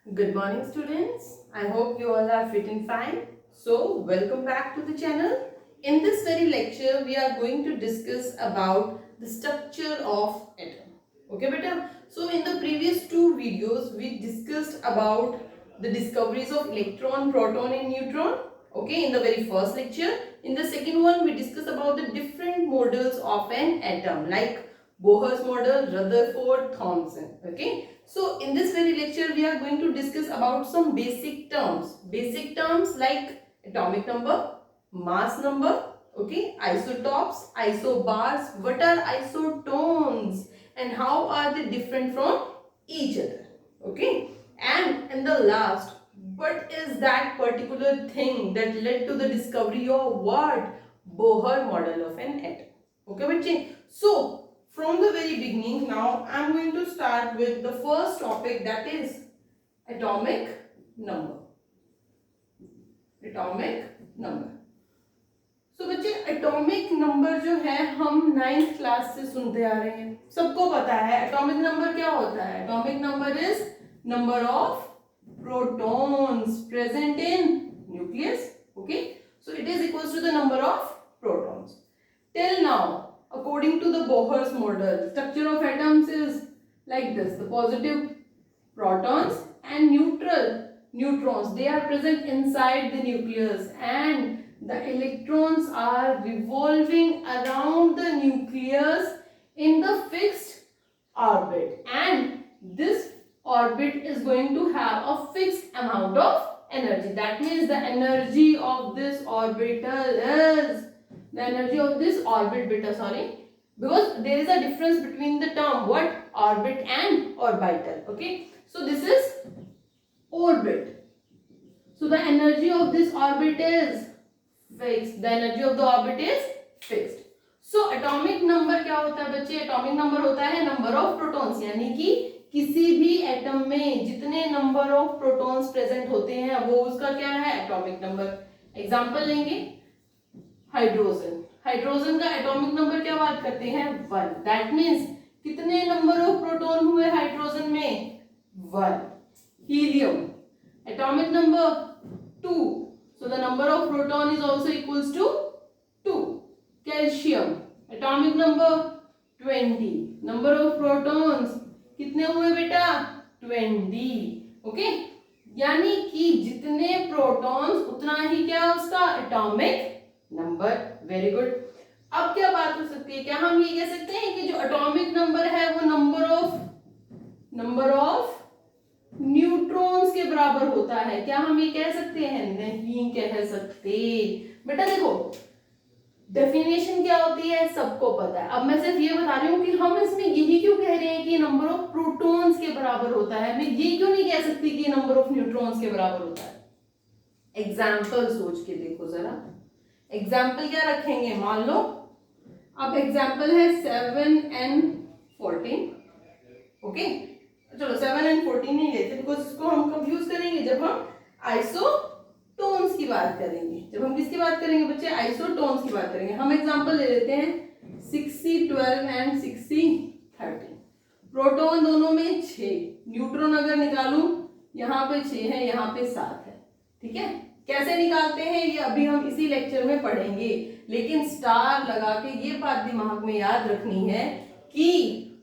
Good morning, students. I hope you all are fit and fine. So, welcome back to the channel. In this very lecture, we are going to discuss about the structure of atom. Okay, beta? So, in the previous two videos, we discussed about the discoveries of electron, proton and neutron. Okay, in the very first lecture. In the second one, we discussed about the different models of an atom like Bohr's model, Rutherford, Thomson. Okay. So in this very lecture we are going to discuss about some basic terms. Basic terms like atomic number, mass number, okay, isotopes, isobars, what are isotones and how are they different from each other. Okay. And in the last, what is that particular thing that led to the discovery of what? Bohr model of an atom. Okay, bache? So from the very beginning, now I am going to start with the first topic, that is atomic number. Atomic number. So बच्चे atomic number जो है हम 9th class से सुनते आ रहे हैं, सबको पता है एटॉमिक नंबर क्या होता है. Atomic number is number of protons present in nucleus. Okay, so it is equals to the number of protons. Till now, according to the Bohr's model, structure of atoms is like this: the positive protons and neutral neutrons, they are present inside the nucleus, and the electrons are revolving around the nucleus in the fixed orbit, and this orbit is going to have a fixed amount of energy. That means the energy of this orbital is the energy of this orbit beta, sorry, because there is a difference between the term what? Orbit and orbital. Okay, so this is orbit, so the energy of this orbit is fixed. The energy of the orbit is fixed. So atomic number क्या होता है बच्चे? atomic number होता है number of protons, यानी कि किसी भी एटम में जितने नंबर ऑफ प्रोटॉन्स प्रेजेंट होते हैं वो उसका क्या है? Atomic number. एग्जांपल लेंगे हाइड्रोजन. हाइड्रोजन का एटॉमिक नंबर क्या बात करते हैं? 1. दैट मीन्स कितने नंबर ऑफ प्रोटॉन हुए हाइड्रोजन में? 1. Helium atomic number 2, so the number of proton is also equals to 2. Calcium atomic number 20, number of protons कितने हुए बेटा? 20. ओके, यानी कि जितने प्रोटॉन्स उतना ही क्या उसका एटॉमिक नंबर. Very good. अब क्या बात हो सकती है? क्या हम ये कह सकते हैं कि जो एटॉमिक नंबर है वो नंबर ऑफ न्यूट्रॉन्स के बराबर होता है? क्या हम ये कह सकते हैं? नहीं कह सकते. बेटा देखो, डेफिनेशन क्या होती है सबको पता है. अब मैं सिर्फ ये बता रही हूँ कि हम इसमें यही क्यों कह रहे हैं कि नंबर ऑफ प्रोटॉन्स के बराबर होता है. मैं ये क्यों नहीं कह सकती कि नंबर ऑफ न्यूट्रॉन्स के बराबर होता है? एग्जाम्पल सोच के देखो जरा. एग्जाम्पल क्या रखेंगे? मान लो अब एग्जाम्पल है 7 and 14. ओके, चलो 7 and 14 नहीं लेते बिकॉज इसको हम कब यूज करेंगे? जब हम आइसोटोन्स की बात करेंगे. जब हम किसकी बात करेंगे बच्चे? आइसोटोन्स की बात करेंगे. हम एग्जाम्पल ले लेते हैं 6012 and 6013. प्रोटॉन दोनों में 6, न्यूट्रॉन अगर निकालूं यहाँ पे 6 है, यहाँ पे 7 है. ठीक है, कैसे निकालते हैं ये अभी हम इसी लेक्चर में पढ़ेंगे, लेकिन स्टार लगा के ये बात दिमाग में याद रखनी है कि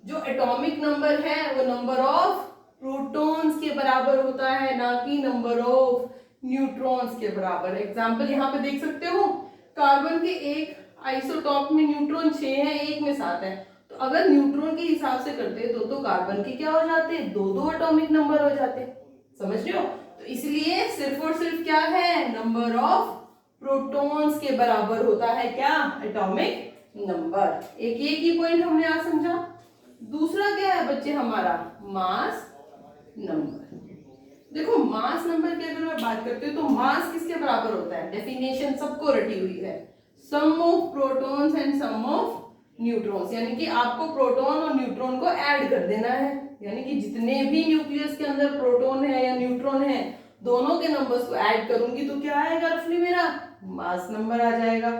जो एटॉमिक नंबर है वो नंबर ऑफ प्रोटॉन्स के बराबर होता है, ना कि नंबर ऑफ न्यूट्रॉन्स के बराबर. एग्जांपल यहाँ पे देख सकते हो, कार्बन के एक आइसोटॉप में न्यूट्रॉन 6 है, एक में 7 है. तो अगर न्यूट्रॉन के हिसाब से करते तो कार्बन के क्या हो जाते? 2 एटॉमिक नंबर हो जाते. समझ रहे हो? तो इसलिए सिर्फ और सिर्फ क्या है? नंबर ऑफ प्रोटॉन्स के बराबर होता है क्या? Atomic number. एक ये की पॉइंट हमने आज समझा. दूसरा क्या है बच्चे हमारा? Mass number. देखो मास नंबर की अगर मैं बात करती हूँ तो मास किसके बराबर होता है? डेफिनेशन सबको रटी हुई है, sum of protons and sum of neutrons. यानी कि आपको प्रोटॉन और न्यूट्रॉन को ऐड कर देना है, यानी कि जितने भी न्यूक्लियस के अंदर प्रोटॉन है या न्यूट्रॉन है दोनों के नंबर्स को ऐड करूंगी तो क्या आएगा? रफली मेरा मास नंबर आ जाएगा.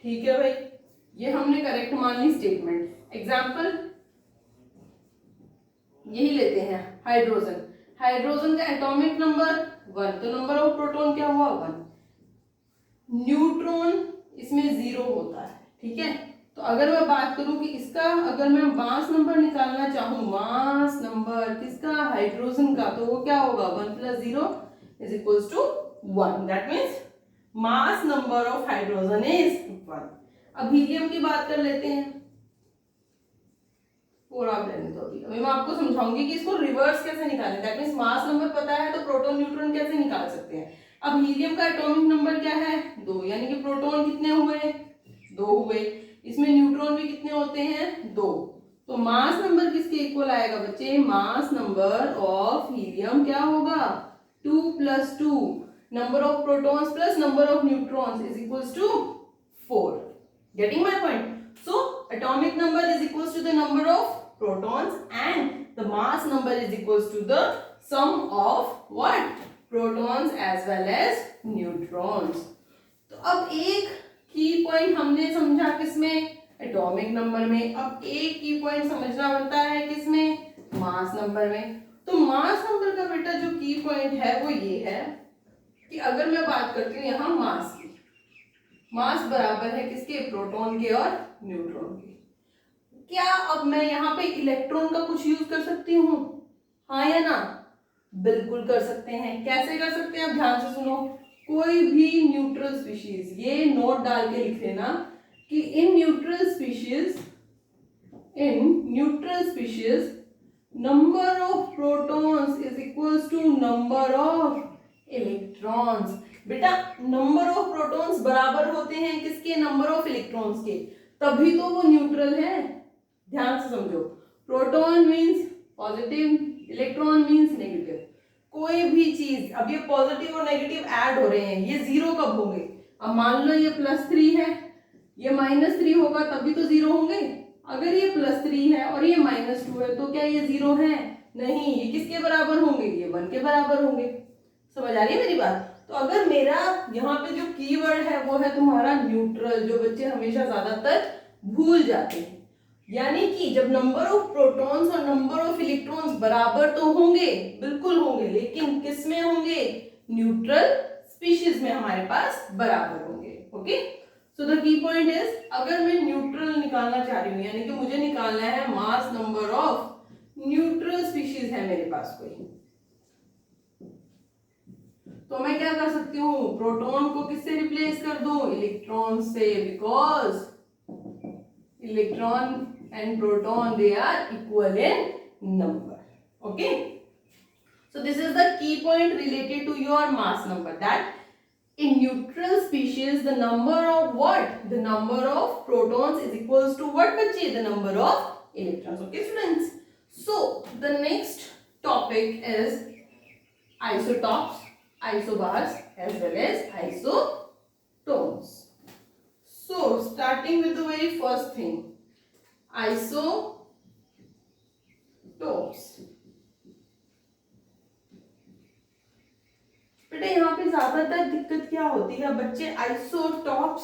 ठीक है भाई, ये हमने करेक्ट मान ली स्टेटमेंट. एग्जाम्पल यही लेते हैं हाइड्रोजन. हाइड्रोजन का एटॉमिक नंबर 1, तो नंबर ऑफ प्रोटॉन क्या हुआ 1। न्यूट्रॉन इसमें 0 होता है, ठीक है। तो अगर मैं बात करूं कि इसका अगर मैं मास नंबर निकालना चाहूं, मास नंबर किसका, हाइड्रोजन का, तो वो क्या होगा 1 + 0 = 1। That means mass number of hydrogen is 1। अब हीलियम की बात कर लेते हैं, और आप लेने दो अभी मैं आपको समझाऊंगी कि इसको रिवर्स कैसे निकालें। दैट मींस मास नंबर पता है तो प्रोटॉन न्यूट्रॉन कैसे निकाल सकते हैं। अब हीलियम का एटॉमिक नंबर क्या है 2, यानी कि प्रोटॉन कितने हुए 2 हुए, इसमें न्यूट्रॉन भी कितने होते हैं 2। तो मास नंबर किसके इक्वल आएगा बच्चे, मास नंबर ऑफ हीलियम क्या होगा 2 + 2, number of protons plus number of neutrons is equals to 4। Getting my point. So atomic number is equals to the number of protons and the mass number is equals to the sum of what, protons as well as neutrons। तो अब एक की point हमने समझा किसमें, atomic number में। अब एक की पॉइंट समझना बनता है किसमें, मास नंबर में। तो मास नंबर का बेटा जो की पॉइंट है वो ये है कि अगर मैं बात करती हूँ यहाँ मास की, मास बराबर है किसके, प्रोटॉन के और न्यूट्रॉन के। क्या अब मैं यहाँ पे इलेक्ट्रॉन का कुछ यूज कर सकती हूँ, हाँ या ना, बिल्कुल कर सकते हैं। कैसे कर सकते हैं, अब ध्यान से सुनो। कोई भी न्यूट्रल स्पीशीज, ये नोट डाल के लिख लेना कि in neutral species number of protons is equals to number of electrons. बेटा नंबर ऑफ प्रोटॉन्स बराबर होते हैं किसके, नंबर ऑफ इलेक्ट्रॉन्स के, तभी तो वो न्यूट्रल है। ध्यान से समझो, proton means positive, electron means negative. कोई भी चीज, अब ये पॉजिटिव और नेगेटिव ऐड हो रहे हैं, ये 0 कब होंगे, अब मान लो ये +3 है, ये -3 होगा तभी तो 0 होंगे। अगर ये +3 है और ये -2 है तो क्या ये 0 है, नहीं, ये किसके बराबर होंगे, ये 1 के बराबर होंगे। समझ आ रही है मेरी बात। तो अगर मेरा यहाँ पे जो कीवर्ड है वो है तुम्हारा न्यूट्रल, जो बच्चे हमेशा ज्यादातर भूल जाते हैं। यानी कि जब नंबर ऑफ प्रोटॉन्स और नंबर ऑफ इलेक्ट्रॉन्स बराबर तो होंगे, बिल्कुल होंगे, लेकिन किस में होंगे, न्यूट्रल स्पीशीज में हमारे पास बराबर होंगे। Okay, so the key point is, अगर मैं न्यूट्रल निकालना चाह रही हूँ, यानी कि मुझे निकालना है mass number of neutral species है मेरे पास कोई, तो मैं क्या कर सकती हूँ, प्रोटॉन को किससे रिप्लेस कर दूं, इलेक्ट्रॉन से, because electron and proton they are equal in number. Okay, so this is the key point related to your mass number, that in neutral species the number of what, the number of protons is equals to what bache, the number of electrons। okay students, so the next topic is isotopes, isobars as well as isotones। so starting with the very first thing, isotopes। बेटा यहाँ पे ज्यादातर दिक्कत क्या होती है बच्चे, isotopes,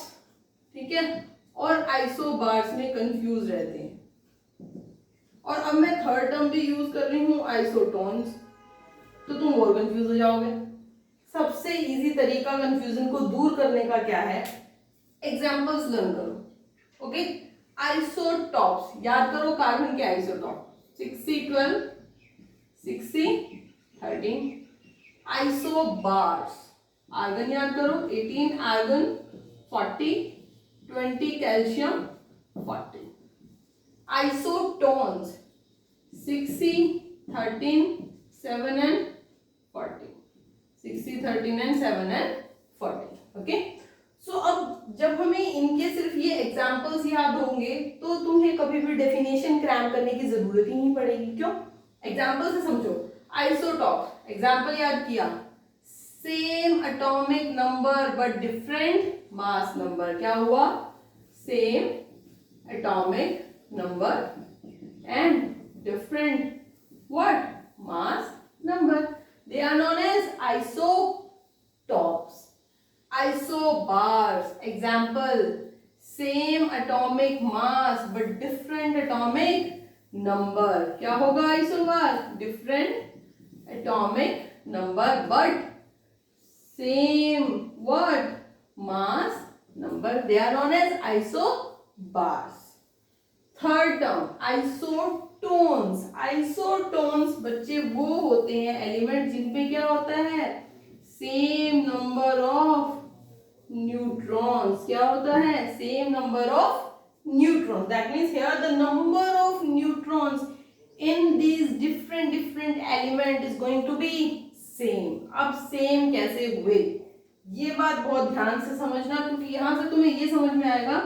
ठीक है, और आइसोबार्स में कंफ्यूज रहते हैं। और अब मैं थर्ड टर्म भी यूज कर रही हूँ आइसोटोन्स, तो तुम और कंफ्यूज हो जाओगे। सबसे इजी तरीका कंफ्यूजन को दूर करने का क्या है, एग्जांपल्स लर्न करो। ओके, आइसोटॉप्स याद करो, कार्बन के isotope 6C12 6C13। Isobars argon याद करो, 18 argon 40 20 calcium 40। Isotones 6C13 7 and 40, 6C13 and 7 and 40। Okay, so अब जब हमें इनके सिर्फ ये एग्जांपल्स याद होंगे तो तुम्हें कभी भी डेफिनेशन क्रैम करने की जरूरत ही नहीं पड़ेगी। क्यों, एग्जांपल से समझो। आइसोटॉप एग्जांपल याद किया, same atomic number but different mass number. क्या हुआ, same atomic number and different what, mass number, they are known as isotopes. Isobars example, same atomic mass but different atomic number। क्या होगा isobar, different atomic number but same what mass number, they are known as isobars. Third term isotones. Isotones बच्चे वो होते हैं element जिनपे क्या होता है सेम नंबर ऑफ न्यूट्रॉन्स। क्या होता है same number of neutrons. That means here the number of neutrons in these different different element is going to be same. अब सेम कैसे हुए ये बात बहुत ध्यान से समझना, क्योंकि यहां से तुम्हें ये समझ में आएगा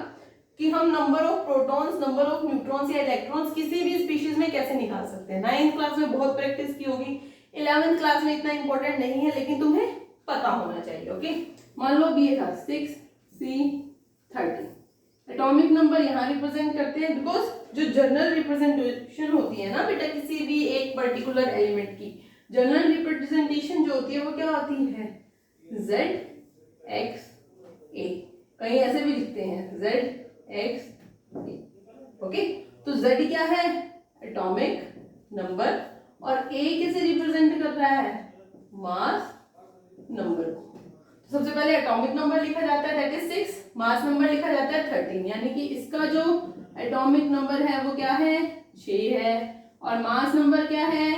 कि हम number of protons, number of neutrons या इलेक्ट्रॉन्स किसी भी स्पीशीज में कैसे निकाल सकते हैं। 9th क्लास में बहुत प्रैक्टिस की होगी, 11th क्लास में इतना इंपॉर्टेंट नहीं है, लेकिन तुम्हें पता होना चाहिए। ओके, मान लो ये था 6C13। एटॉमिक नंबर यहाँ रिप्रेजेंट करते हैं बिकॉज जो जनरल रिप्रेजेंटेशन होती है ना बेटा किसी भी एक पर्टिकुलर एलिमेंट की, जनरल रिप्रेजेंटेशन जो होती है वो क्या होती है ZXA। कहीं ऐसे भी लिखते हैं ZXA। ओके, तो Z क्या है एटॉमिक नंबर और A कैसे रिप्रेजेंट कर रहा है मास नंबर को। तो सबसे पहले एटॉमिक नंबर लिखा जाता है दैट इज 6, मास नंबर लिखा जाता है 13, यानी कि इसका जो एटॉमिक नंबर है वो क्या है 6 है और मास नंबर क्या है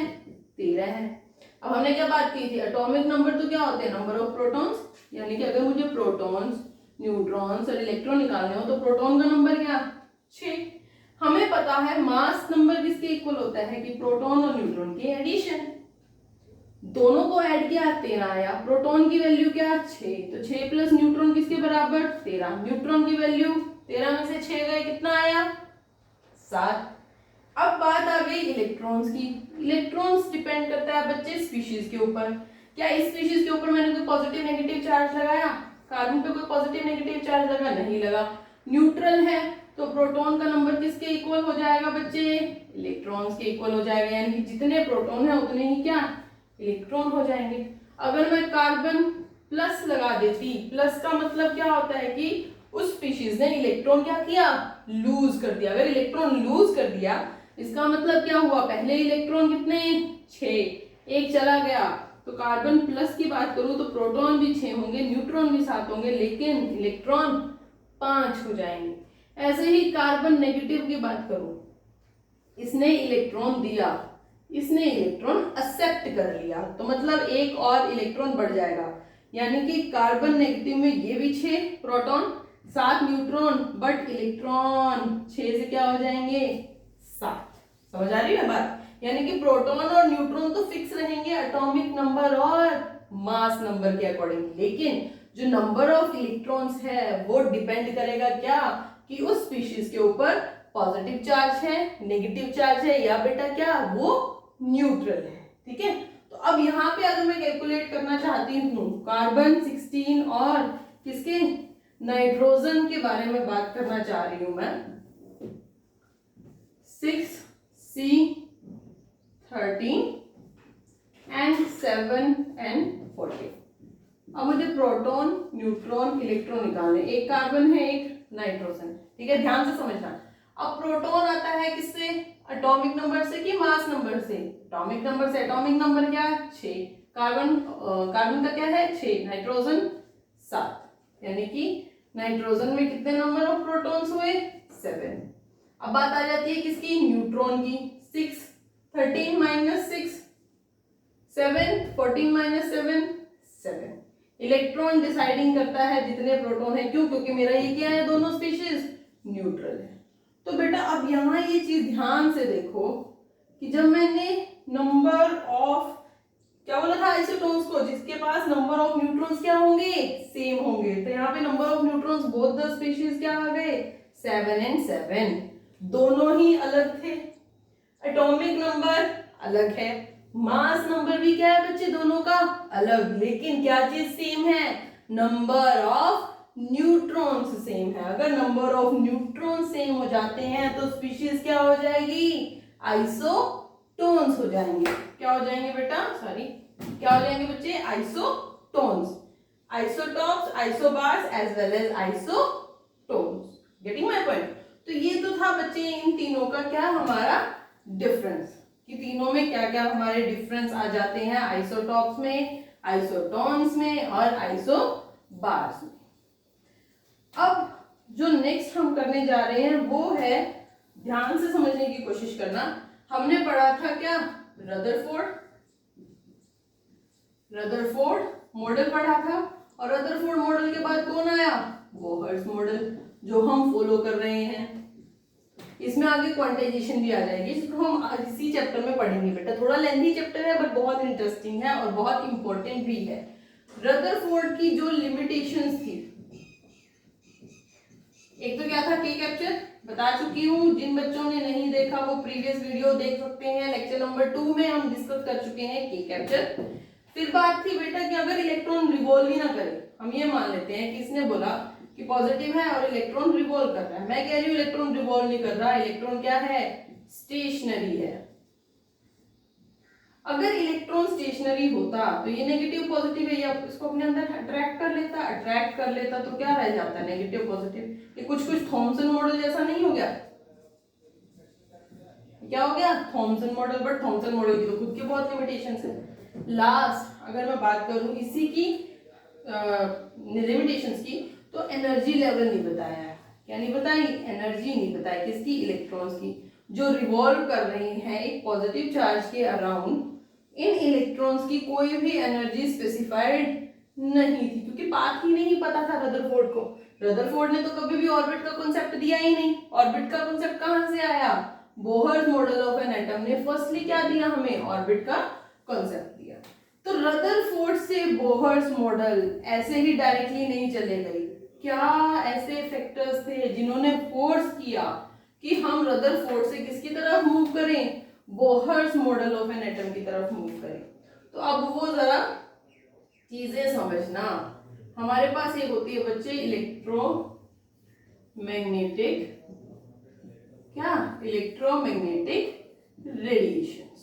13 है। अब हमने क्या बात की थी एटॉमिक नंबर तो क्या होते हैं नंबर ऑफ प्रोटॉन्स, यानी कि अगर मुझे प्रोटॉन्स, न्यूट्रॉन्स और इलेक्ट्रॉन निकालने हो तो प्रोटॉन का नंबर क्या 6। हमें पता है मास नंबर किसके इक्वल होता है कि प्रोटॉन और न्यूट्रॉन के एडिशन। दोनों को ऐड किया 13 आया, प्रोटॉन की वैल्यू क्या 6, तो 6 प्लस न्यूट्रॉन किसके बराबर 13, न्यूट्रॉन की वैल्यू 13 में से 6 गए कितना आया 7। अब बात आ गई इलेक्ट्रॉन्स की। इलेक्ट्रॉन्स डिपेंड करता है बच्चे स्पीशीज के ऊपर। क्या इस स्पीशीज के ऊपर मैंने कोई पॉजिटिव नेगेटिव चार्ज लगाया, कार्बन पे कोई पॉजिटिव नेगेटिव चार्ज लगा नहीं लगा, न्यूट्रल है तो प्रोटॉन का नंबर किसके इक्वल हो जाएगा बच्चे इलेक्ट्रॉन्स के इक्वल हो जाएगा, यानी कि जितने प्रोटॉन है उतने ही क्या इलेक्ट्रॉन हो जाएंगे। अगर मैं कार्बन प्लस लगा देती, प्लस का मतलब क्या होता है कि उस स्पीशीज ने इलेक्ट्रॉन क्या किया लूज कर दिया। अगर इलेक्ट्रॉन लूज कर दिया इसका मतलब क्या हुआ पहले इलेक्ट्रॉन कितने 6, एक चला गया। तो कार्बन प्लस की बात करूं तो प्रोटॉन भी 6 होंगे, न्यूट्रॉन भी 7 होंगे, लेकिन इलेक्ट्रॉन 5 हो जाएंगे। ऐसे ही कार्बन नेगेटिव की बात करूं, इसने इलेक्ट्रॉन दिया, इसने इलेक्ट्रॉन एक्सेप्ट कर लिया, तो मतलब एक और इलेक्ट्रॉन बढ़ जाएगा, यानी कि कार्बन नेगेटिव में ये भी 6 प्रोटॉन 7 न्यूट्रॉन, बट इलेक्ट्रॉन 6 से क्या हो जाएंगे 7। समझ आ रही है बात, यानी कि प्रोटॉन और न्यूट्रॉन तो फिक्स रहेंगे एटॉमिक नंबर और मास नंबर के अकॉर्डिंग, लेकिन जो नंबर ऑफ इलेक्ट्रॉन्स है वो डिपेंड करेगा क्या कि उस स्पीशीज के ऊपर पॉजिटिव चार्ज है, नेगेटिव चार्ज है या बेटा क्या वो न्यूट्रल है। ठीक है, तो अब यहाँ पे अगर मैं कैलकुलेट करना चाहती हूँ कार्बन 16 और किसके नाइट्रोजन के बारे में बात करना चाह रही हूं मैं 6C13 and 7 and 14। अब मुझे प्रोटॉन, न्यूट्रॉन, इलेक्ट्रॉन निकालने, एक कार्बन है एक नाइट्रोजन। ठीक है, ध्यान से समझना। अब प्रोटॉन आता है किससे एटॉमिक नंबर से कि मास नंबर से, एटॉमिक नंबर से। एटॉमिक नंबर क्या है 6, कार्बन का क्या है 6, नाइट्रोजन 7, यानी कि नाइट्रोजन में कितने नंबर ऑफ प्रोटॉन्स हुए 7। अब बात आ जाती है किसकी न्यूट्रॉन की, 6 13 माइनस 6 7, 14 माइनस 7 7। इलेक्ट्रॉन डिसाइडिंग करता है जितने प्रोटॉन है, क्यों क्योंकि मेरा ये क्या है दोनों स्पीशीज न्यूट्रल है। तो बेटा अब यहाँ ये चीज ध्यान से देखो कि जब मैंने नंबर ऑफ क्या बोला था आइसोटोन्स को, जिसके पास नंबर ऑफ न्यूट्रॉन्स क्या होंगे सेम होंगे, तो यहाँ पे number of neutrons both the species क्या आ गए 7 and 7, दोनों ही अलग थे। एटॉमिक नंबर अलग है, मास नंबर भी क्या है बच्चे दोनों का अलग, लेकिन क्या चीज सेम है नंबर ऑफ न्यूट्रॉन्स सेम है। अगर नंबर ऑफ न्यूट्रॉन सेम हो जाते हैं तो स्पीशीज क्या हो जाएगी आइसोटोन्स हो जाएंगे। क्या हो जाएंगे बेटा सॉरी क्या हो जाएंगे बच्चे isotones, isotopes, isobars as well as isotones. Getting my point. तो ये तो था बच्चे इन तीनों का क्या हमारा डिफरेंस। कि तीनों में क्या क्या हमारे डिफरेंस आ जाते हैं, आइसोटॉप्स में, आइसोटोन्स में और आइसोबार्स में। अब जो नेक्स्ट हम करने जा रहे हैं वो है, ध्यान से समझने की कोशिश करना, हमने पढ़ा था क्या, रदरफोर्ड मॉडल पढ़ा था, और रदरफोर्ड मॉडल के बाद कौन आया, बोहर्स मॉडल, जो हम फॉलो कर रहे हैं। इसमें आगे क्वांटाइजेशन भी आ जाएगी, जिसको हम इसी चैप्टर में पढ़ेंगे बेटा। थोड़ा लेंथी चैप्टर है बट बहुत इंटरेस्टिंग है और बहुत इंपॉर्टेंट भी है। रदरफोर्ड की जो लिमिटेशंस थी, एक तो क्या था, के कैप्चर, बता चुकी हूँ, जिन बच्चों ने नहीं देखा वो प्रीवियस वीडियो देख सकते हैं। लेक्चर नंबर 2 में हम डिस्कस कर चुके हैं के कैप्चर। फिर बात थी बेटा कि अगर इलेक्ट्रॉन रिवॉल्व ही ना करे, हम ये मान लेते हैं कि इसने बोला कि पॉजिटिव है और इलेक्ट्रॉन रिवॉल्व कर रहा है, मैं कह रही हूँ इलेक्ट्रॉन रिवॉल्व नहीं कर रहा, इलेक्ट्रॉन क्या है, स्टेशनरी है। अगर इलेक्ट्रॉन स्टेशनरी होता तो ये नेगेटिव पॉजिटिव है, ये इसको अपने अंदर अट्रैक्ट कर लेता, तो क्या रह जाता है, नेगेटिव पॉजिटिव। ये कुछ थॉमसन मॉडल जैसा नहीं हो गया, क्या हो गया, Thompson model. But Thompson model की तो खुद के बहुत लिमिटेशंस है। लास्ट अगर मैं बात करूं इसी की लिमिटेशंस की, तो एनर्जी लेवल नहीं बताया है। क्या नहीं बताई, एनर्जी नहीं बताई, किसकी, इलेक्ट्रॉन्स की, जो रिवॉल्व कर रही हैं एक पॉजिटिव चार्ज के अराउंड। इन इलेक्ट्रॉन्स की कोई भी एनर्जी स्पेसिफाइड नहीं थी, क्योंकि बात ही नहीं पता था रदरफोर्ड को। रदरफोर्ड ने तो कभी भी ऑर्बिट का कॉन्सेप्ट दिया ही नहीं। ऑर्बिट का कॉन्सेप्ट कहां से आया, Bohr's model of an atom ने फर्स्टली क्या दिया हमें, ऑर्बिट का कॉन्सेप्ट दिया। तो रदरफोर्ड से बोहर्स मॉडल ऐसे ही डायरेक्टली नहीं चले गए। क्या ऐसे फैक्टर्स थे जिन्होंने फोर्स किया कि हम रदरफोर्ड से किसकी तरफ मूव करें, Bohr's model of an atom की तरफ मूव करें। तो अब वो जरा चीजें समझना। हमारे पास एक होती है बच्चे इलेक्ट्रोमैग्नेटिक, क्या, इलेक्ट्रोमैग्नेटिक रेडिएशंस।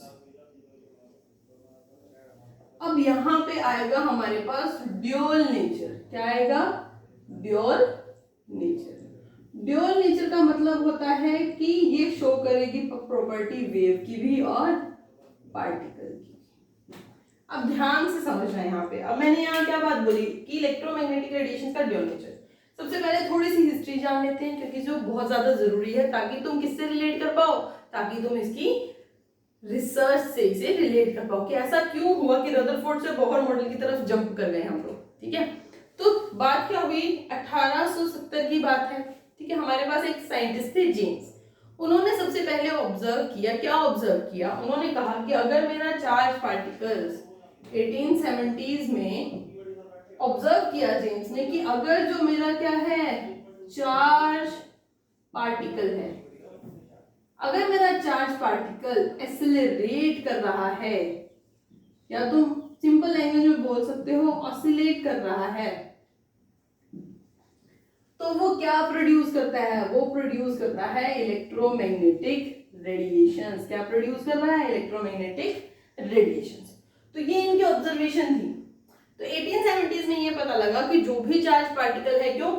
अब यहां पे आएगा हमारे पास ड्यूअल नेचर। क्या आएगा, ड्यूअल नेचर। ड्यूअल नेचर का मतलब होता है कि ये शो करेगी प्रॉपर्टी वेव की भी और पार्टिकल की। अब ध्यान से समझना यहाँ पे। अब मैंने यहाँ क्या बात बोली कि इलेक्ट्रोमैग्नेटिक रेडिएशन का ड्यूअल नेचर। सबसे पहले थोड़ी सी हिस्ट्री जान लेते हैं, क्योंकि जो बहुत ज्यादा जरूरी है, ताकि तुम किससे रिलेट कर पाओ, ताकि तुम इसकी रिसर्च से इसे रिलेट कर पाओ कि ऐसा क्यों हुआ कि रदरफोर्ड से बोहर मॉडल की तरफ जंप कर गए हम लोग। ठीक है, तो बात क्या हुई, 1870 की बात है। ठीक है, हमारे पास एक साइंटिस्ट थे जेम्स, उन्होंने सबसे पहले ऑब्जर्व किया। क्या ऑब्जर्व किया, उन्होंने कहा कि अगर मेरा चार्ज पार्टिकल्स 1870s में ऑब्जर्व किया जेम्स ने कि अगर जो मेरा क्या है चार्ज पार्टिकल है, अगर मेरा चार्ज पार्टिकल एक्सेलरेट कर रहा है, या तुम सिंपल लैंग्वेज में बोल सकते हो ऑसिलेट कर रहा है, तो वो क्या प्रोड्यूस करता है, वो प्रोड्यूस करता है इलेक्ट्रोमैग्नेटिक रेडिएशंस। क्या प्रोड्यूस कर रहा है, इलेक्ट्रोमैग्नेटिक रेडिएशंस। तो ये इनकी ऑब्जर्वेशन थी। तो 1870s में ये पता लगा कि जो भी चार्ज पार्टिकल है, क्यों,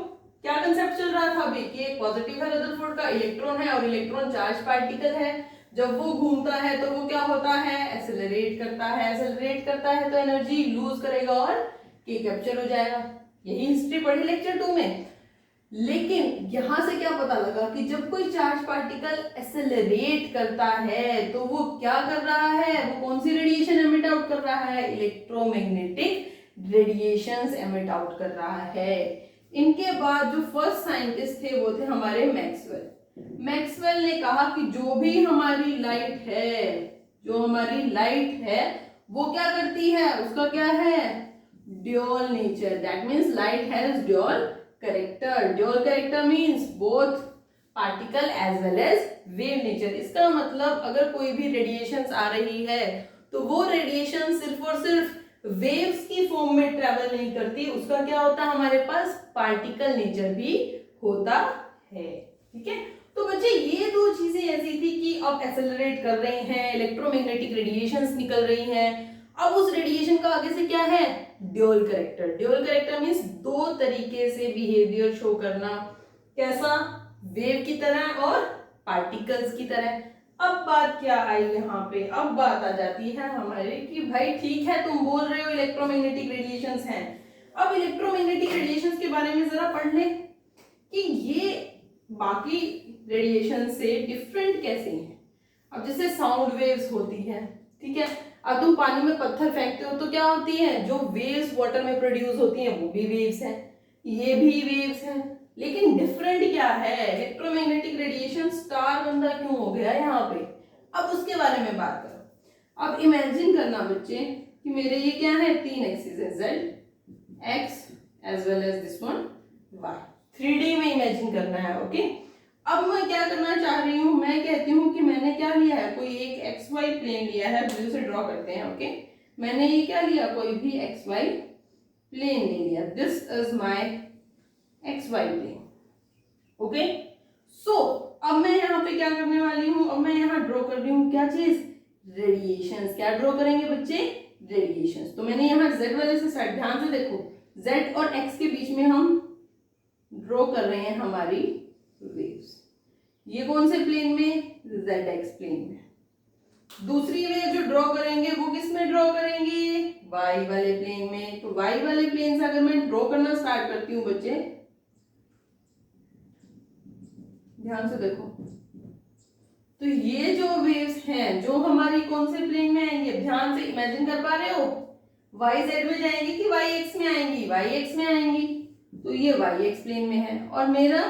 क्या कंसेप्ट चल रहा था अभी कि एक पॉजिटिव है रदरफोर्ड का, इलेक्ट्रॉन है और इलेक्ट्रॉन चार्ज पार्टिकल है, जब वो घूमता है तो वो क्या होता है, एक्सेलरेट करता है। एक्सेलरेट करता है तो एनर्जी लूज करेगा और के कैप्चर हो जाएगा। यही हिस्ट्री पढ़ी लेक्चर 2 में। लेकिन यहां से क्या पता लगा कि जब कोई चार्ज पार्टिकल एक्सेलरेट करता है तो वो क्या कर रहा है, वो कौन सी रेडिएशन एमिट आउट कर रहा है, इलेक्ट्रोमैग्नेटिक रेडिएशंस एमिट आउट कर रहा है। इनके बाद जो फर्स्ट साइंटिस्ट थे वो थे हमारे मैक्सवेल। मैक्सवेल ने कहा कि जो भी हमारी लाइट है, जो हमारी लाइट है वो क्या करती है, उसका क्या है, dual nature. That means light has dual character. Dual character means both particle as well as wave nature. इसका मतलब अगर कोई भी रेडिएशंस आ रही है तो वो रेडिएशन सिर्फ और सिर्फ वेव्स की फॉर्म में ट्रेवल नहीं करती, उसका क्या होता है, हमारे पास पार्टिकल नेचर भी होता है। ठीक है, तो बच्चे ये दो चीजें ऐसी थी कि अब एक्सेलरेट कर रहे हैं, इलेक्ट्रोमैग्नेटिक रेडिएशंस निकल रही हैं। अब उस रेडिएशन का आगे से क्या है, dual character. Dual character means दो तरीके से बिहेवियर शो करना, कैसा, वेव की तरह और पार्टिकल्स की तरह। अब बात क्या आई यहाँ पे, अब बात आ जाती है हमारे कि भाई ठीक है तुम बोल रहे हो इलेक्ट्रोमैग्नेटिक रेडिएशंस हैं, अब इलेक्ट्रोमैग्नेटिक रेडिएशंस के बारे में जरा पढ़ ले कि ये बाकी रेडिएशन से डिफरेंट कैसे हैं। अब जैसे साउंड वेव्स होती हैं, ठीक है, अब तुम पानी में पत्थर फेंकते हो तो क्या होती है, जो वेव्स वाटर में प्रोड्यूस होती हैं वो भी वेव्स हैं, ये भी वेव्स हैं, लेकिन डिफरेंट क्या है, इलेक्ट्रोमैग्नेटिक रेडिएशन स्टार बंदा क्यों हो गया यहाँ पे, अब उसके बारे में बात करो। अब इमेजिन करना बच्चे कि मेरे ये क्या है, 3 एक्सिस है, Z, X as well as this one Y, 3D में इमेजिन करना है, ओके। अब मैं क्या करना चाह रही हूँ, मैं कहती हूँ कि मैंने क्या लिया है, कोई एक एक्स वाई प्लेन लिया है, ब्लू से ड्रॉ करते हैं, ओके। मैंने ये क्या लिया, कोई भी एक्स वाई प्लेन ले लिया, this is my X Y plane, okay. So अब मैं यहाँ पे क्या करने वाली हूँ, अब मैं यहाँ ड्रॉ कर रही हूँ क्या चीज, रेडिएशंस। क्या ड्रॉ करेंगे बच्चे, रेडिएशंस। तो मैंने यहाँ z वाले से स्टार्ट, ध्यान से देखो, z और x के बीच में हम ड्रॉ कर रहे हैं हमारी वेव्स, ये कौन से प्लेन में, ZX प्लेन में। दूसरी वेव जो ड्रॉ करेंगे वो किस में ड्रॉ करेंगे, Y वाले प्लेन में। तो Y वाले प्लेन से अगर मैं ड्रॉ करना स्टार्ट करती हूँ बच्चे, ध्यान से देखो, तो ये जो वेव्स हैं जो हमारी कौन से प्लेन में आएंगे, ध्यान से इमेजिन कर पा रहे हो, YZ में जाएंगी कि YX में आएंगी, YX में आएंगी, तो ये YX प्लेन में है और मेरा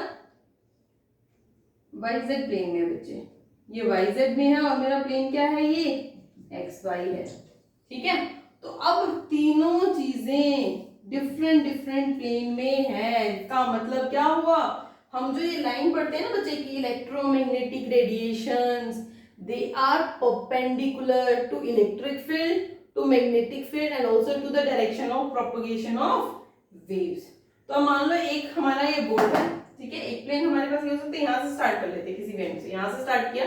YZ प्लेन में है बच्चे, ये YZ में है और मेरा प्लेन क्या है, ये XY है, ठीक है। तो अब तीनों चीजें डिफरेंट डिफरेंट प्लेन में है, इसका मतलब क्या हुआ, हम जो ये लाइन पढ़ते हैं ना बच्चे की, electromagnetic radiations they are perpendicular to electric field, to magnetic field and also to the direction of propagation of waves. तो मान लो एक हमारा ये बोर्ड है, ठीक है, एक प्लेन हमारे पास ये हो सकता है, यहाँ से स्टार्ट कर लेते हैं किसी वेव से, यहाँ से स्टार्ट किया,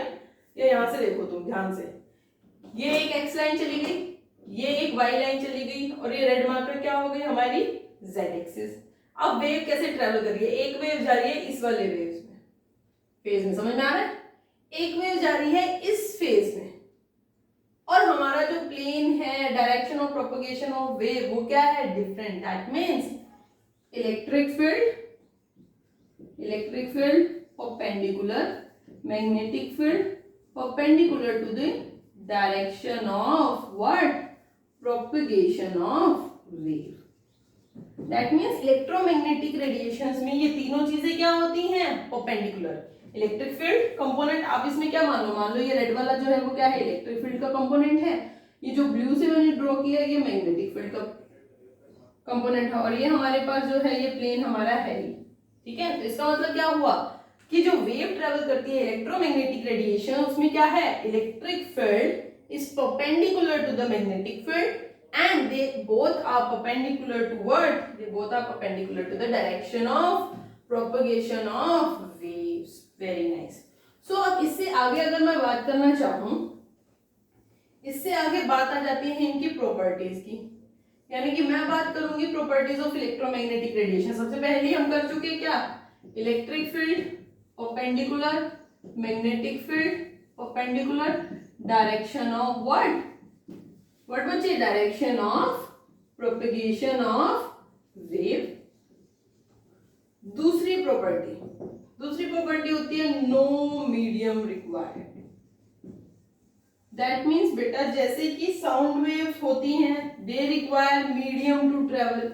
या यहाँ से देखो तुम ध्यान से, ये एक एक्स लाइन चली गई, ये एक वाई लाइन चली गई और ये रेड मार्कर क्या हो गई हमारी जेड एक्सिस। अब वेव कैसे ट्रेवल कर रही है, एक वेव जा रही है इस वाले वेव्स में, फेज में, समझ में आ रहा है, एक वेव जा रही है इस फेज में, और हमारा जो प्लेन है direction of propagation of wave वो क्या है, different. That means electric field perpendicular, magnetic field perpendicular to the direction of what, propagation of wave. That means electromagnetic radiations में ये तीनों चीजें क्या होती हैं, perpendicular। इलेक्ट्रिक फील्ड कंपोनेंट, आप इसमें क्या मान लो ये रेड वाला जो है वो क्या है, इलेक्ट्रिक फील्ड का कंपोनेंट है, ये जो ब्लू से मैंने ड्रॉ किया ये मैग्नेटिक फील्ड का कंपोनेंट है, और ये हमारे पास जो है ये प्लेन हमारा है ही, ठीक है। तो इसका मतलब क्या हुआ कि जो वेव ट्रेवल करती है इलेक्ट्रोमैग्नेटिक रेडिएशन, उसमें क्या है, electric field is perpendicular to the magnetic field and they both are perpendicular to what, they both are perpendicular to the direction of propagation of waves. Very nice. So अब इससे आगे अगर मैं बात करना चाहूं, इससे आगे बात आ जाती है इनकी प्रॉपर्टीज की, यानी कि मैं बात करूंगी प्रॉपर्टीज ऑफ इलेक्ट्रोमैग्नेटिक रेडिएशन। सबसे पहले हम कर चुके क्या, electric field perpendicular, magnetic field perpendicular, direction of what बच्चे, direction of propagation of wave. दूसरी प्रॉपर्टी होती है no medium required. That means बेटा जैसे कि साउंड वेव्स होती हैं, they require medium to travel,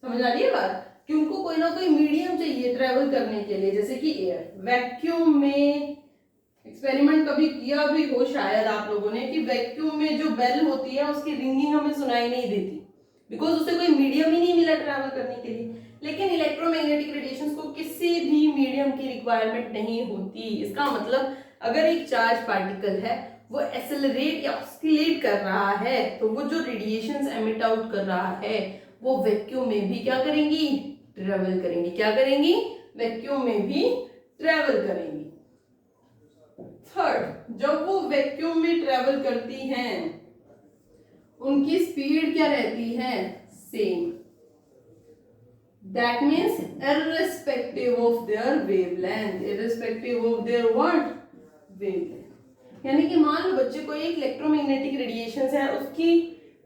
समझ आ रही है बात, कि उनको कोई ना कोई मीडियम चाहिए ट्रेवल करने के लिए, जैसे कि एयर। वैक्यूम में एक्सपेरिमेंट कभी किया भी हो शायद आप लोगों ने, कि वैक्यूम में जो बेल होती है उसकी रिंगिंग हमें सुनाई नहीं देती, बिकॉज उसे कोई मीडियम ही नहीं मिला ट्रैवल करने के लिए। लेकिन इलेक्ट्रोमैग्नेटिक रेडिएशंस को किसी भी मीडियम की रिक्वायरमेंट नहीं होती। इसका मतलब अगर एक चार्ज पार्टिकल है वो एक्सेलरेट या ऑस्किलेट कर रहा है, तो वो जो रेडिएशंस एमिट आउट कर रहा है वो वैक्यूम में भी क्या करेंगी, ट्रेवल करेंगी। क्या करेंगी, वैक्यूम में भी ट्रेवल करेंगी। थर्ड, जब वो वैक्यूम में ट्रेवल करती हैं उनकी स्पीड क्या रहती है, same. That means irrespective of their wavelength, irrespective of their what, wavelength. यानी कि मान लो बच्चे को एक इलेक्ट्रोमैग्नेटिक रेडिएशन है, उसकी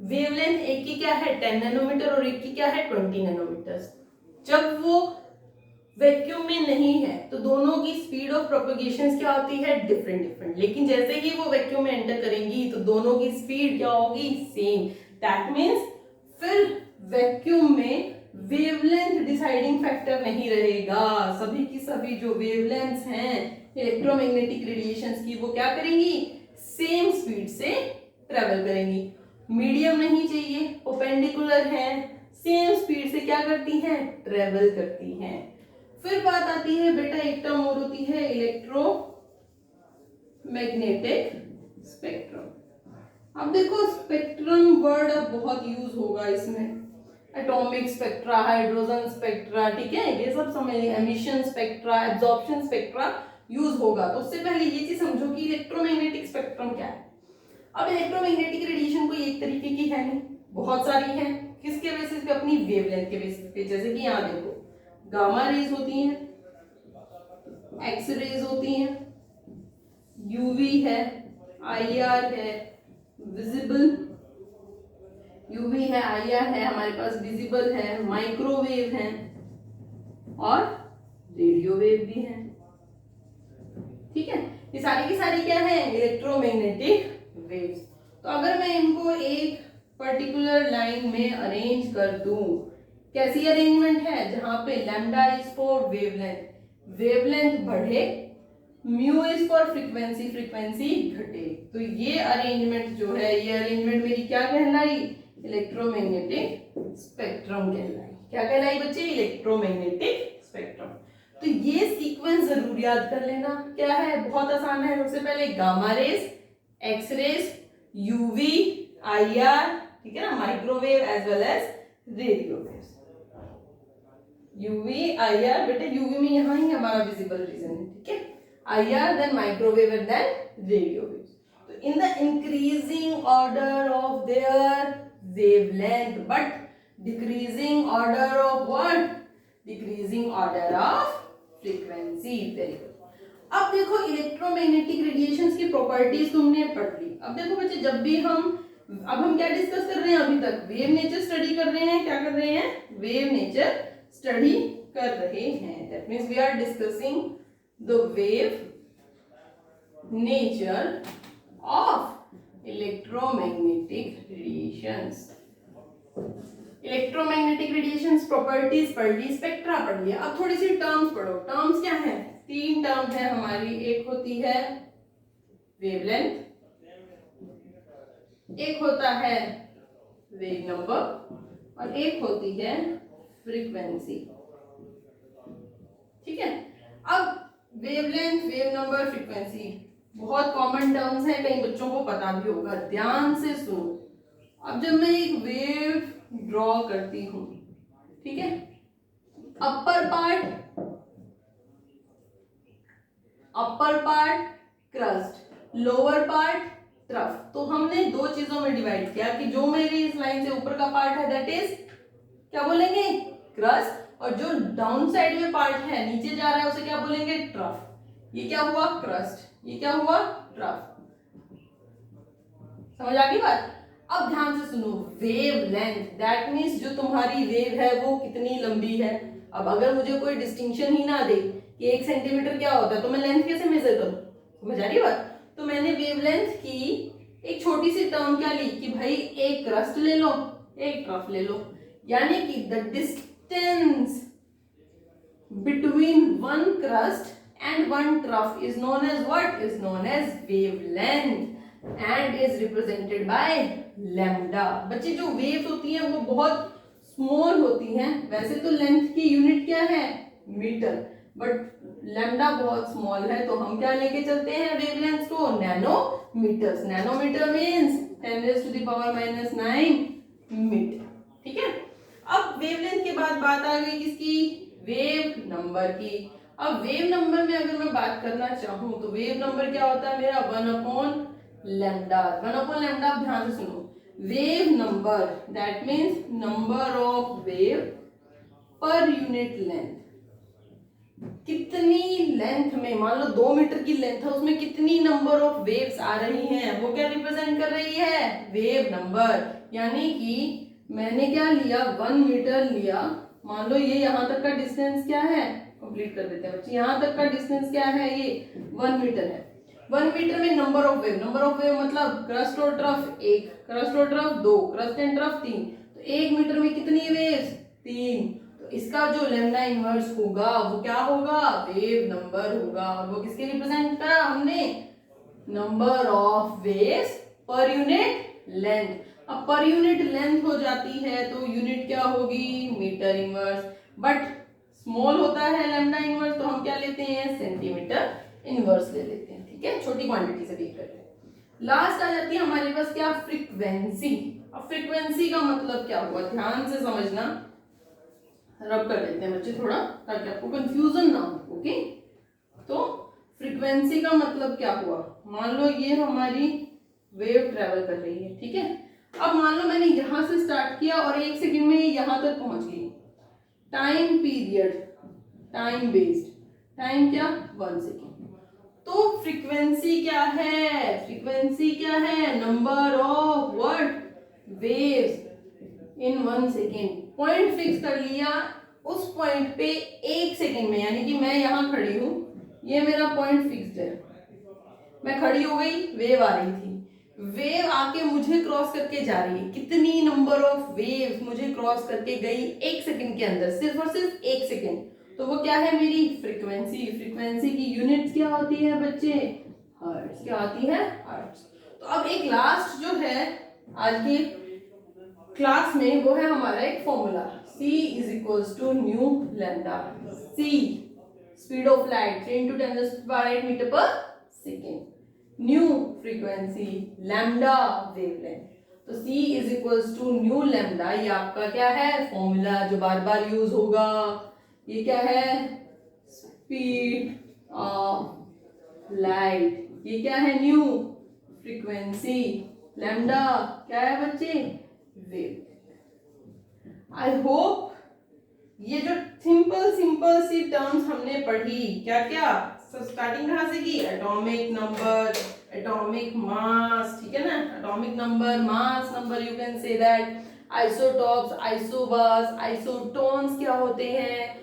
वेवलेंथ एक की क्या है 10 नैनोमीटर और एक की क्या है 20 नैनोमीटर। जब वो वैक्यूम में नहीं है तो दोनों की स्पीड ऑफ प्रोपगेशन क्या होती है डिफरेंट डिफरेंट, लेकिन जैसे ही वो वैक्यूम में एंटर करेंगी तो दोनों की स्पीड क्या होगी सेम। दैट मीन्स फिर वैक्यूम में वेवलेंथ डिसाइडिंग फैक्टर नहीं रहेगा, सभी की सभी जो वेवलेंथ्स हैं इलेक्ट्रोमैग्नेटिक रेडिएशंस की वो क्या करेंगी सेम स्पीड से ट्रेवल करेंगी। मीडियम नहीं चाहिए, परपेंडिकुलर है, सेम स्पीड से क्या करती हैं ट्रेवल करती हैं। फिर बात आती है बेटा एक टर्म और होती है इलेक्ट्रोमैग्नेटिक स्पेक्ट्रम। अब देखो स्पेक्ट्रम वर्ड अब बहुत यूज होगा इसमें, एटॉमिक स्पेक्ट्रा, हाइड्रोजन स्पेक्ट्रा, ठीक है ये सब समझ, emission spectra, absorption spectra use होगा। तो उससे पहले ये चीज समझो कि इलेक्ट्रोमैग्नेटिक स्पेक्ट्रम क्या है। अब इलेक्ट्रोमैग्नेटिक रेडिएशन कोई एक तरीके की है नहीं, बहुत सारी है। किसके बेसिस पे अपनी वेवलेंथ के बेसिस पे। जैसे कि यहाँ देखो गामा रेज होती हैं, एक्स रेज होती हैं, यूवी है, आईआर है, विजिबल यूवी है, आईआर है, हमारे पास विजिबल है, माइक्रोवेव है और रेडियो वेव भी है। ठीक है, ये सारी की सारी क्या है इलेक्ट्रोमैग्नेटिक वेव्स। तो अगर मैं इनको एक पर्टिकुलर लाइन में अरेंज कर दूं, कैसी अरेंजमेंट है जहां पे lambda is for wavelength, wavelength बढ़े, mu is for frequency, frequency घटे। तो ये अरेंजमेंट जो है, ये अरेंजमेंट मेरी क्या कहलाई इलेक्ट्रोमैग्नेटिक स्पेक्ट्रम कहलाई। क्या कहलाई बच्चे इलेक्ट्रोमैग्नेटिक स्पेक्ट्रम। तो ये सीक्वेंस जरूर याद कर लेना। क्या है बहुत आसान है। सबसे पहले gamma rays, X rays, UV, IR, ठीक है ना, microwave as well as radio waves. UV IR, बेटे यूवी में यहाँ ही हमारा विजिबल रीजन है, ठीक है, IR then microwave and then radio waves. तो in the increasing order of their wavelength but decreasing order of what, decreasing order of frequency. Very good. अब देखो इलेक्ट्रोमैग्नेटिक रेडिएशंस की प्रॉपर्टीज तुमने पढ़ ली। अब देखो बच्चे जब भी अब हम क्या डिस्कस कर रहे हैं, अभी तक वेव नेचर स्टडी कर रहे हैं। क्या कर रहे हैं वेव नेचर स्टडी कर रहे हैं। That means we are discussing the wave nature of electromagnetic radiations. Electromagnetic radiations properties पढ़ ली, स्पेक्ट्रा पढ़ लिया। अब थोड़ी सी टर्म्स पढ़ो। टर्म्स क्या है, तीन टर्म है हमारी। एक होती है वेवलेंथ, एक होता है वेव नंबर और एक होती है फ्रीक्वेंसी। ठीक है, अब वेवलेंथ, वेव नंबर, फ्रीक्वेंसी बहुत कॉमन टर्म्स हैं, कई बच्चों को पता भी होगा। ध्यान से सुनो। अब जब मैं एक वेव ड्रॉ करती हूं, ठीक है, upper part crust, lower part trough. तो हमने दो चीजों में डिवाइड किया कि जो मेरी इस लाइन से ऊपर का पार्ट है दैट इज क्या बोलेंगे क्रस्ट, और जो डाउन साइड में पार्ट है नीचे जा रहा है उसे क्या बोलेंगे ट्रफ। ये क्या हुआ क्रस्ट, ये क्या हुआ ट्रफ। समझ आ गई बात। अब ध्यान से सुनो, वेव लेंथ दैट मीन्स जो तुम्हारी वेव है वो कितनी लंबी है। अब अगर मुझे कोई डिस्टिंक्शन ही ना दे कि 1 सेंटीमीटर क्या होता है तो मैं लेंथ कैसे मेजर करूं। समझ आ रही बात। तो मैंने वेवलेंथ की एक छोटी सी टर्म क्या ली कि भाई एक क्रस्ट ले लो, एक ट्रफ ले लो, यानी कि the distance between one crest and one trough is known as what, is known as wavelength and is represented by lambda. बच्चे जो वेव्स होती हैं वो बहुत स्मॉल होती हैं। वैसे तो लेंथ की यूनिट क्या है मीटर, बट लैम्डा बहुत स्मॉल है तो हम क्या लेके चलते हैं वेवलेंथ को नैनोमीटर्स। Nanometre means 10⁻⁻⁹ metre. ठीक है, अब वेवलेंथ के बाद बात आ गई किसकी, वेव नंबर की। अब वेव नंबर में अगर मैं बात करना चाहूं तो वेव नंबर क्या होता है मेरा 1/लैम्डा। 1/लैम्डा ध्यान से सुनो, wave number that means number of wave per unit length. कितनी लेंथ में, मान लो 2 मीटर की लेंथ है, उसमें कितनी नंबर ऑफ वेव्स आ रही हैं, वो क्या रिप्रेजेंट कर रही है, वेव नंबर। यानी कि मैंने क्या लिया, 1 मीटर लिया, मान लो ये यहाँ तक का डिस्टेंस क्या है, कंप्लीट कर देते हैं बच्चे, यहाँ तक का डिस्टेंस क्या है, ये 1 मीटर है। 1 मीटर में नंबर ऑफ वेव मतलब क्रस्ट और ट्रफ 1, क्रस्ट और ट्रफ 2, क्रस्ट एंड ट्रफ 3, तो 1 मीटर में कितनी वेव्स, 3। तो इसका जो लैम्डा इनवर्स होगा वो क्या होगा, वेव नंबर होगा। वो किसके रिप्रेजेंट करा हमने, number of waves per unit length. अब पर यूनिट लेंथ हो जाती है तो यूनिट क्या होगी, मीटर इनवर्स। बट स्मॉल होता है लैम्डा इनवर्स तो हम क्या लेते हैं, सेंटीमीटर इनवर्स ले लेते हैं। ठीक है, छोटी क्वांटिटी से डील करते हैं। लास्ट आ जाती है हमारे पास क्या, फ्रीक्वेंसी। अब फ्रीक्वेंसी का मतलब क्या हुआ, ध्यान से समझना, रब कर लेते हैं बच्चे थोड़ा ताकि आपको कंफ्यूजन ना हो। ओके, तो फ्रीक्वेंसी का मतलब क्या हुआ, मान लो ये हमारी वेव ट्रेवल कर रही है, ठीक है। अब मान लो मैंने यहां से स्टार्ट किया और 1 सेकंड में ये यहां तक पहुंच गई। Time period, time based, time क्या, 1 सेकंड। तो फ्रीक्वेंसी क्या है, फ्रीक्वेंसी क्या है, number of what, waves in 1 second. Point fix कर लिया, उस पॉइंट पे 1 सेकेंड में, यानी कि मैं यहां खड़ी हूं, ये मेरा पॉइंट फिक्स्ड है, मैं खड़ी हो गई, वेव आ रही थी, वेव आके मुझे क्रॉस करके जा रही है, कितनी नंबर ऑफ वेव्स मुझे क्रॉस करके गई 1 सेकेंड के अंदर, सिर्फ और सिर्फ 1 सेकेंड, तो वो क्या है, मेरी फ्रीक्वेंसी। फ्रीक्वेंसी की यूनिट क्या होती है बच्चे, हर्ट्ज। क्या आती है, हर्ट्ज। तो अब एक लास्ट जो है आज की क्लास में, वो है हमारा एक formula, c is equals to nu lambda. c speed of light 3 × 10⁸ metre per second, nu frequency, lambda wavelength. तो c is equals to nu lambda, ये आपका क्या है, फॉर्मूला जो बार बार यूज होगा। ये क्या है, स्पीड ऑफ लाइट, ये क्या है, न्यू फ्रीक्वेंसी, लैम्डा क्या है बच्चे, वेव। आई होप ये जो सिंपल सिंपल सी टर्म्स हमने पढ़ी, क्या क्या, स्टार्टिंग कहां से की, एटॉमिक नंबर, एटॉमिक मास, ठीक है ना, atomic number, mass number, you can say that, isotopes, isobars, isotones क्या होते हैं,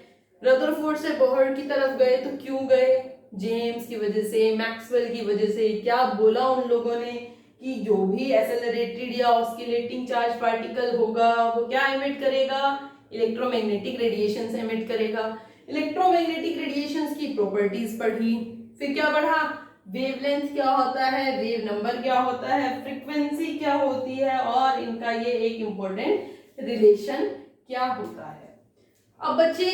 रदरफोर्ड से बोहर की तरफ गए तो क्यों गए, जेम्स की वजह से, मैक्सवेल की वजह से। क्या बोला उन लोगों ने कि जो भी एक्सेलरेटेड या ऑस्किलेटिंग चार्ज पार्टिकल होगा वो क्या एमिट करेगा, इलेक्ट्रोमैग्नेटिक रेडिएशंस एमिट करेगा। इलेक्ट्रोमैग्नेटिक रेडिएशंस की प्रॉपर्टीज पढ़ी, फिर क्या पढ़ा, वेवलेंथ क्या होता है, वेव नंबर क्या होता है, फ्रीक्वेंसी क्या होती है, और इनका ये एक इंपॉर्टेंट रिलेशन क्या होता है। अब बच्चे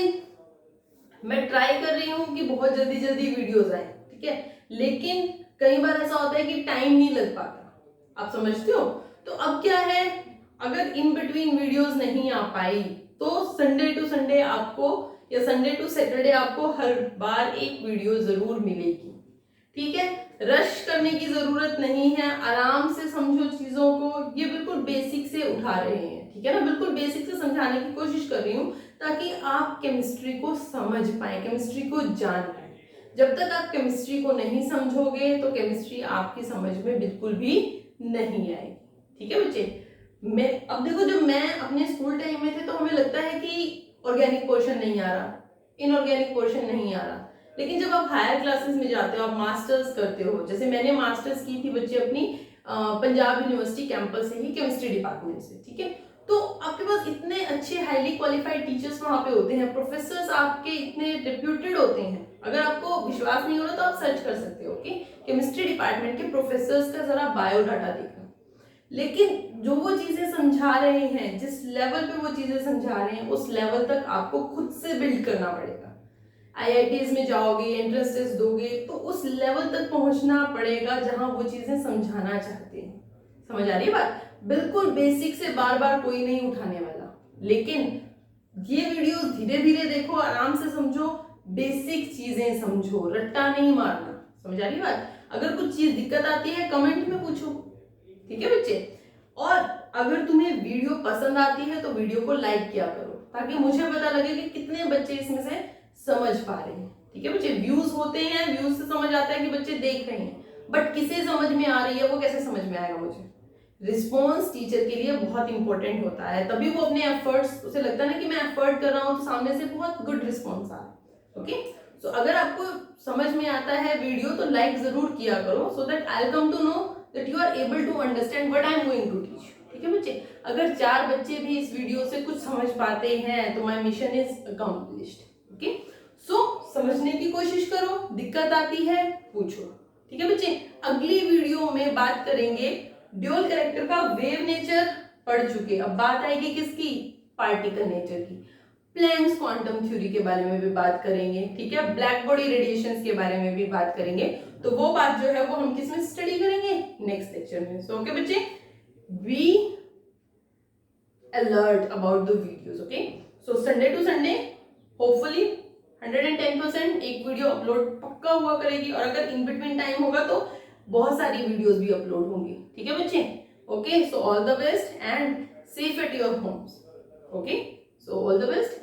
मैं ट्राई कर रही हूँ कि बहुत जल्दी जल्दी वीडियोस आए, ठीक है, लेकिन कई बार ऐसा होता है कि टाइम नहीं लग पाता, आप समझते हो। तो अब क्या है, अगर इन बिटवीन वीडियोस नहीं आ पाई तो संडे टू संडे आपको, या संडे टू सैटरडे आपको हर बार एक वीडियो जरूर मिलेगी, ठीक है। रश करने की जरूरत नहीं है, आराम से समझो चीजों को, ये बिल्कुल बेसिक से उठा रहे हैं, ठीक है ना, बिल्कुल बेसिक से समझाने की कोशिश कर रही हूँ ताकि आप केमिस्ट्री को समझ पाए, केमिस्ट्री को जान पाए। जब तक आप केमिस्ट्री को नहीं समझोगे तो केमिस्ट्री आपकी समझ में बिल्कुल भी नहीं आएगी, ठीक है बच्चे। मैं अब देखो, जब मैं अपने स्कूल टाइम में थे तो हमें लगता है कि ऑर्गेनिक पोर्शन नहीं आ रहा, इनऑर्गेनिक पोर्शन नहीं आ रहा, लेकिन जब आप हायर क्लासेस में जाते हो, आप मास्टर्स करते हो, जैसे मैंने मास्टर्स की थी बच्चे अपनी पंजाब यूनिवर्सिटी कैंपस से ही, केमिस्ट्री डिपार्टमेंट से, ठीक है। तो आपके पास इतने अच्छे हाईली क्वालिफाइड टीचर्स वहां पे होते हैं, प्रोफेसर्स आपके इतने रेप्यूटेड होते हैं। अगर आपको विश्वास नहीं हो रहा तो आप सर्च कर सकते हो कि केमिस्ट्री डिपार्टमेंट के प्रोफेसर्स का जरा बायोडाटा देखना। लेकिन जो वो चीजें समझा रहे हैं, जिस लेवल पे वो चीजें समझा रहे हैं, उस लेवल तक आपको खुद से बिल्ड करना पड़ेगा। आईआईटीज में जाओगे, एंट्रेंस टेस्ट दोगे तो उस लेवल तक पहुंचना पड़ेगा जहां वो चीजें समझाना चाहते हैं। समझ आ रही है बात, बिल्कुल बेसिक से बार बार कोई नहीं उठाने वाला, लेकिन ये वीडियोस धीरे धीरे देखो, आराम से समझो, बेसिक चीजें समझो, रट्टा नहीं मारना। समझ आ रही बात, अगर कुछ चीज दिक्कत आती है कमेंट में पूछो, ठीक है बच्चे। और अगर तुम्हें वीडियो पसंद आती है तो वीडियो को लाइक किया करो ताकि मुझे पता लगे कि कितने बच्चे इसमें से समझ पा रहे हैं, ठीक है बच्चे, व्यूज होते हैं, व्यूज से समझ आता है कि बच्चे देख रहे हैं, बट किसे समझ में आ रही है वो कैसे समझ में आएगा मुझे? रिस्पॉन्स टीचर के लिए बहुत इंपॉर्टेंट होता है, तभी वो अपने एफर्ट्स, उसे लगता है ना कि मैं एफर्ट कर रहा हूँ तो सामने से बहुत गुड रिस्पॉन्स आ रहा है। ओके, सो अगर आपको समझ में आता है वीडियो तो लाइक जरूर किया करो, so that I will come to know that you are able to understand what I am going to teach. ठीक है बच्चे, अगर 4 बच्चे भी इस वीडियो से कुछ समझ पाते हैं तो my mission is accomplished. Okay, so समझने की कोशिश करो, दिक्कत आती है पूछो। ठीक है बच्चे, अगली वीडियो में बात करेंगे ड्यूअल कैरेक्टर का वेव नेचर पढ़ चुके, अब बात आएगी किसकी? पार्टिकल नेचर की। प्लैंक्स क्वांटम थ्योरी के बारे में भी बात करेंगे, ठीक है, ब्लैक बॉडी रेडिएशंस के बारे में भी बात करेंगे, तो वो बात जो है वो हम किस में स्टडी करेंगे? नेक्स्ट लेक्चर में। सो ओके बच्चे, be alert about the videos. Okay, so Sunday to Sunday hopefully 110% एक वीडियो अपलोड पक्का हुआ करेगी, और अगर इन बिटवीन टाइम होगा तो बहुत सारी वीडियोस भी अपलोड होंगी। ठीक है बच्चे, okay, so all the best and safe at your homes. Okay, so all the best.